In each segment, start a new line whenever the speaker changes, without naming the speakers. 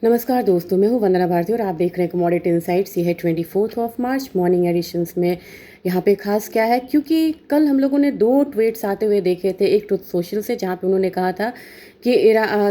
नमस्कार दोस्तों, मैं हूँ वंदना भारती और आप देख रहे हैं कमोडिटी इनसाइट्स। ये है 24 मार्च मॉर्निंग एडिशंस में। यहाँ पे खास क्या है, क्योंकि कल हम लोगों ने दो ट्वीट्स आते हुए देखे थे। एक ट्रुथ सोशल से, जहाँ पे उन्होंने कहा था कि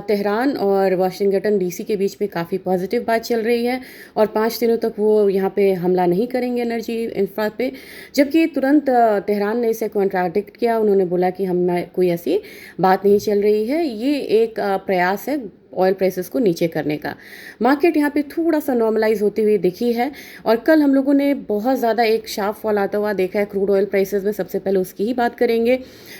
तेहरान और वाशिंगटन डीसी के बीच में काफ़ी पॉजिटिव बात चल रही है और 5 दिनों तक वो यहाँ पे हमला नहीं करेंगे एनर्जी इंफ्रा पे। जबकि तुरंत तेहरान ने इसे कॉन्ट्राडिक्ट किया। उन्होंने बोला कि हम कोई ऐसी बात नहीं चल रही है, ये एक प्रयास है ऑयल प्राइसेस को नीचे करने का। मार्केट यहाँ पे थोड़ा सा नॉर्मलाइज होती हुई दिखी है और कल हम लोगों ने बहुत ज़्यादा एक शार्प फॉल आता हुआ देखा है क्रूड ऑयल प्राइसेस में। सबसे पहले उसकी ही बात करेंगे।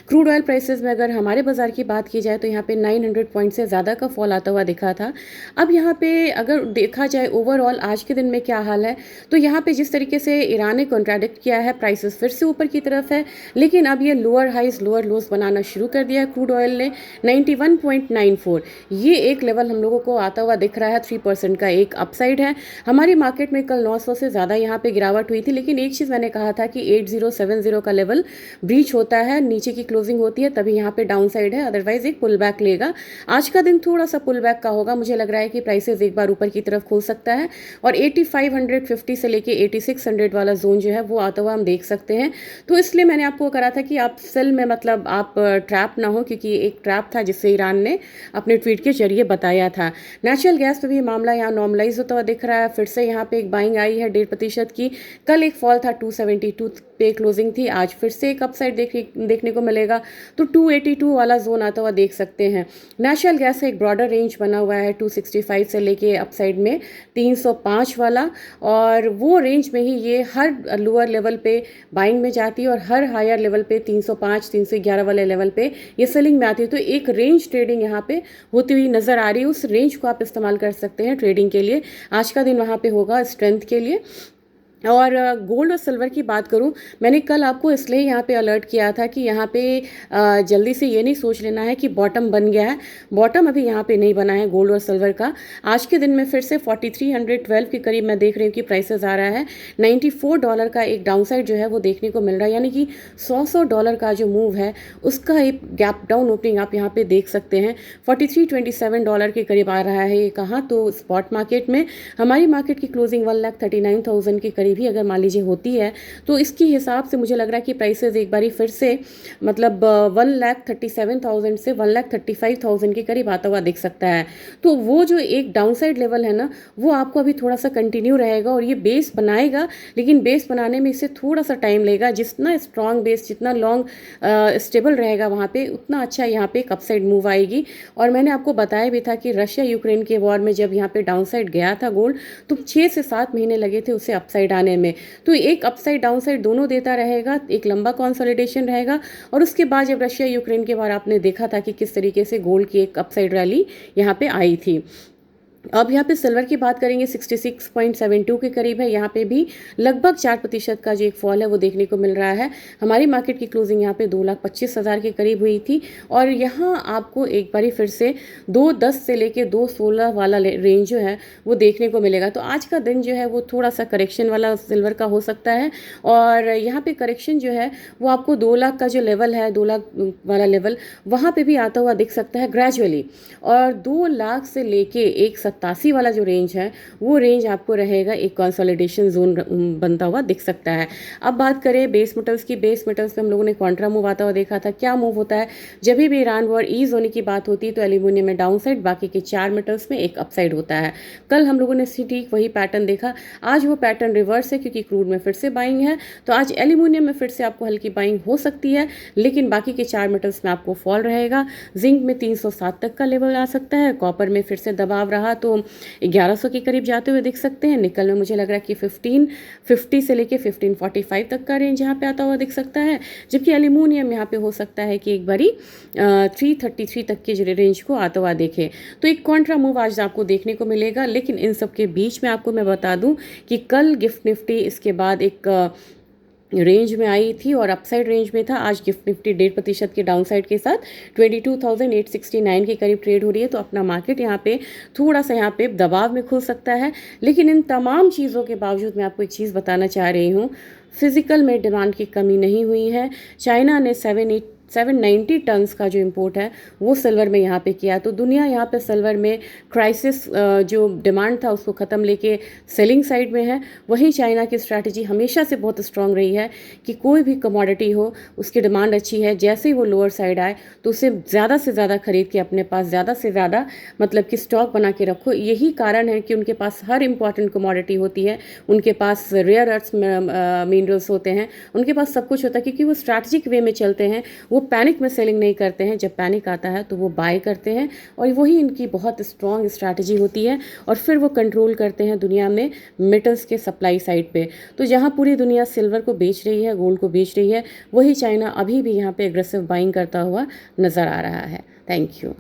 क्रूड ऑयल प्राइसेस में अगर हमारे बाजार की बात की जाए तो यहाँ पे 900 पॉइंट से ज़्यादा का फॉल आता हुआ दिखा था। अब यहाँ पे अगर देखा जाए ओवरऑल आज के दिन में क्या हाल है, तो यहाँ पे जिस तरीके से ईरान ने कॉन्ट्राडिक्ट किया है, प्राइसेस फिर से ऊपर की तरफ है, लेकिन अब ये लोअर हाइज लोअर लोस बनाना शुरू कर दिया है क्रूड ऑयल ने। 91.94 ये एक लेवल हम लोगों को आता हुआ दिख रहा है। 3% का एक अपसाइड है। हमारी मार्केट में कल 900 से ज़्यादा यहाँ पे गिरावट हुई थी, लेकिन एक चीज़ मैंने कहा था कि 8070 का लेवल ब्रीच होता है, नीचे की क्लोजिंग होती है, तभी यहाँ पे डाउन साइड है, अदरवाइज एक पुल बैक लेगा। आज का दिन थोड़ा सा पुल बैक का होगा। मुझे लग रहा है कि प्राइसेस एक बार ऊपर की तरफ खुल सकता है और 8550 से लेके 8600 वाला जोन जो है वो आता हुआ हम देख सकते हैं। तो इसलिए मैंने आपको करा था कि आप सेल में, मतलब आप ट्रैप ना हो, क्योंकि एक ट्रैप था जिससे ईरान ने अपने ट्वीट के जरिए बताया था। नेचुरल गैस पे भी मामला यहाँ नॉर्मलाइज होता हुआ दिख रहा है। फिर से यहाँ पे एक बाइंग आई है 1.5% की। कल एक फॉल था, 272 पे क्लोजिंग थी। आज फिर से एक अपसाइड देखने को मिलेगा, तो 282 वाला जोन आता हुआ देख सकते हैं। नेचुरल गैस का एक ब्रॉडर रेंज बना हुआ है 265 से लेके अपसाइड में 305 वाला, और वो रेंज में ही ये हर लोअर लेवल पे बाइंग में जाती है और हर हायर लेवल पे 305 311 वाले लेवल पे ये सेलिंग में आती है। तो एक रेंज ट्रेडिंग यहाँ पे होती हुई नजर आ रही है। उस रेंज को आप इस्तेमाल कर सकते हैं ट्रेडिंग के लिए। आज का दिन वहाँ पे होगा स्ट्रेंथ के लिए। और गोल्ड और सिल्वर की बात करूं, मैंने कल आपको इसलिए यहाँ पे अलर्ट किया था कि यहाँ पे जल्दी से ये नहीं सोच लेना है कि बॉटम बन गया है। बॉटम अभी यहाँ पे नहीं बना है गोल्ड और सिल्वर का। आज के दिन में फिर से 4312 के करीब मैं देख रही हूँ कि प्राइसेस आ रहा है। $94 का एक डाउनसाइड जो है वो देखने को मिल रहा है, यानी कि $100 का जो मूव है उसका एक गैप डाउन ओपनिंग आप यहाँ पे देख सकते हैं। $4327 के करीब आ रहा है ये कहाँ, तो स्पॉट मार्केट में। हमारी मार्केट की क्लोजिंग 1,39,000 के करीब भी अगर मान लीजिए होती है, तो इसके हिसाब से मुझे लग रहा है कि प्राइसेस एक बारी फिर से, मतलब 1,37,000 से 1,35,000 के करीब आता हुआ दिख सकता है। तो वो जो एक डाउनसाइड लेवल है ना, वो आपको अभी थोड़ा सा कंटिन्यू रहेगा और ये बेस बनाएगा, लेकिन बेस बनाने में इसे थोड़ा सा टाइम लगेगा। जितना स्ट्रॉन्ग बेस, जितना लॉन्ग स्टेबल रहेगा वहाँ पे, उतना अच्छा यहाँ पे एक अपसाइड मूव आएगी। और मैंने आपको बताया भी था कि रशिया यूक्रेन के वॉर में जब यहाँ पे डाउनसाइड गया था गोल्ड, तो 6 से 7 महीने लगे थे उसे अपसाइड आने में। तो एक अपसाइड डाउनसाइड दोनों देता रहेगा, एक लंबा कंसोलिडेशन रहेगा। और उसके बाद जब रशिया यूक्रेन के बारे आपने देखा था कि किस तरीके से गोल्ड की एक अपसाइड रैली यहाँ पे आई थी। अब यहाँ पे सिल्वर की बात करेंगे, 66.72 के करीब है। यहाँ पे भी लगभग 4% का जो एक फॉल है वो देखने को मिल रहा है। हमारी मार्केट की क्लोजिंग यहाँ पे 2,25,000 के करीब हुई थी और यहाँ आपको एक बारी फिर से 2.10 से लेके 2.16 वाला रेंज जो है वो देखने को मिलेगा। तो आज का दिन जो है वो थोड़ा सा करेक्शन वाला सिल्वर का हो सकता है और यहाँ पे करेक्शन जो है वो आपको 2 लाख का जो लेवल है, 2 लाख वाला लेवल, वहाँ पे भी आता हुआ दिख सकता है ग्रेजुअली। और 2 लाख से लेके 187 वाला जो रेंज है वो रेंज आपको रहेगा, एक कंसोलिडेशन जोन बनता हुआ दिख सकता है। अब बात करें बेस मेटल्स की। बेस मेटल्स पे हम लोगों ने कॉन्ट्रा मूव आता हुआ देखा था। क्या मूव होता है, जब भी ईरान वॉर ईज होने की बात होती है तो एल्यूमिनियम में डाउन साइड, बाकी के 4 मेटल्स में एक अपसाइड होता है। कल हम लोगों ने ठीक वही पैटर्न देखा। आज वो पैटर्न रिवर्स है, क्योंकि क्रूड में फिर से बाइंग है। तो आज एल्यूमिनियम में फिर से आपको हल्की बाइंग हो सकती है, लेकिन बाकी के 4 मेटल्स में आपको फॉल रहेगा। जिंक में 307 तक का लेवल आ सकता है। कॉपर में फिर से दबाव रहा तो 1100 के करीब जाते हुए दिख सकते हैं। निकल में मुझे लग रहा है कि 1550 से लेके 1545 तक का रेंज यहाँ पे आता हुआ दिख सकता है। जबकि एल्यूमिनियम यहाँ पे हो सकता है कि एक बारी 333 तक के रेंज को आता हुआ देखे। तो एक कॉन्ट्रा मूव आज आपको देखने को मिलेगा। लेकिन इन सब के बीच में आपको मैं बता दूं कि कल गिफ्ट निफ्टी इसके बाद एक रेंज में आई थी और अपसाइड रेंज में था। आज गिफ्ट निफ्टी 1.5% के डाउनसाइड के साथ 22,869 के करीब ट्रेड हो रही है। तो अपना मार्केट यहाँ पे थोड़ा सा यहाँ पे दबाव में खुल सकता है। लेकिन इन तमाम चीज़ों के बावजूद मैं आपको एक चीज़ बताना चाह रही हूँ, फिजिकल में डिमांड की कमी नहीं हुई है। चाइना ने 790 टन्स का जो इंपोर्ट है वो सिल्वर में यहाँ पे किया। तो दुनिया यहाँ पे सिल्वर में क्राइसिस जो डिमांड था उसको ख़त्म लेके सेलिंग साइड में है। वहीं चाइना की स्ट्रैटेजी हमेशा से बहुत स्ट्रांग रही है कि कोई भी कमोडिटी हो उसकी डिमांड अच्छी है, जैसे ही वो लोअर साइड आए तो उसे ज़्यादा से ज़्यादा खरीद के अपने पास ज़्यादा से ज़्यादा मतलब कि स्टॉक बना के रखो। यही कारण है कि उनके पास हर इंपॉर्टेंट कमोडिटी होती है, उनके पास रेयर अर्थ्स मिनरल्स होते हैं, उनके पास सब कुछ होता है, क्योंकि वो स्ट्रैटेजिक वे में चलते हैं। वो पैनिक में सेलिंग नहीं करते हैं, जब पैनिक आता है तो वो बाय करते हैं और वही इनकी बहुत स्ट्रॉन्ग स्ट्रैटेजी होती है। और फिर वो कंट्रोल करते हैं दुनिया में मेटल्स के सप्लाई साइड पे। तो जहाँ पूरी दुनिया सिल्वर को बेच रही है, गोल्ड को बेच रही है, वही चाइना अभी भी यहाँ पे एग्रेसिव बाइंग करता हुआ नज़र आ रहा है। Thank you.